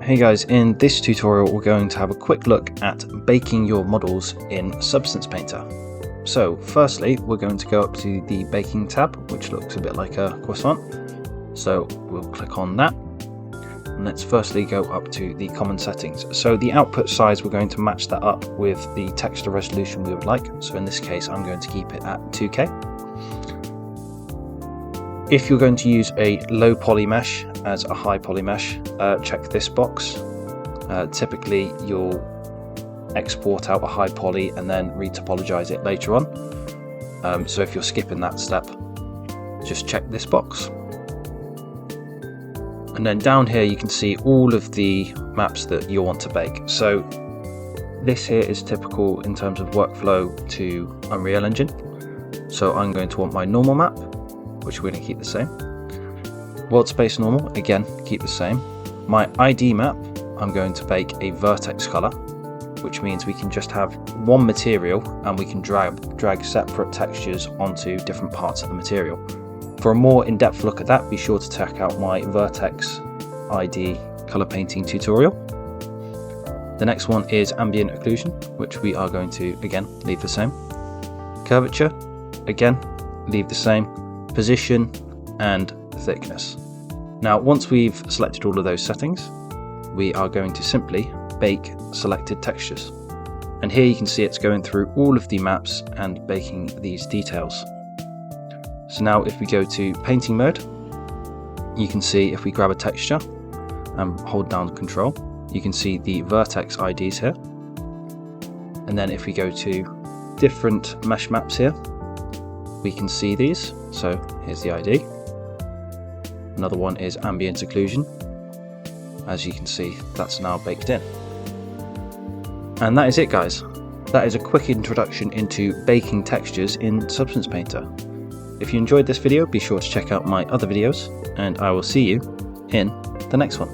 Hey guys, in this tutorial we're going to have a quick look at baking your models in Substance Painter. So firstly we're going to go up to the baking tab, which looks a bit like a croissant. So we'll click on that, and let's firstly go up to the common settings. So the output size, we're going to match that up with the texture resolution we would like. So in this case I'm going to keep it at 2K. If you're going to use a low poly mesh as a high poly mesh, check this box. Typically you'll export out a high poly and then retopologize it later on. So if you're skipping that step, just check this box. And then down here you can see all of the maps that you want to bake. So this here is typical in terms of workflow to Unreal Engine. So I'm going to want my normal map, which we're going to keep the same. World space normal, again, keep the same. My ID map, I'm going to bake a vertex color, which means we can just have one material and we can drag separate textures onto different parts of the material. For a more in-depth look at that, be sure to check out my vertex ID color painting tutorial. The next one is ambient occlusion, which we are going to, again, leave the same. Curvature, again, leave the same. Position and thickness. Now once we've selected all of those settings, we are going to simply bake selected textures, and here you can see it's going through all of the maps and baking these details. So now if we go to painting mode, you can see if we grab a texture and hold down Control, you can see the vertex IDs here, and then if we go to different mesh maps here, we can see these. So here's the ID. Another one is ambient occlusion. As you can see, that's now baked in. And that is it, guys. That is a quick introduction into baking textures in Substance Painter. If you enjoyed this video, be sure to check out my other videos, and I will see you in the next one.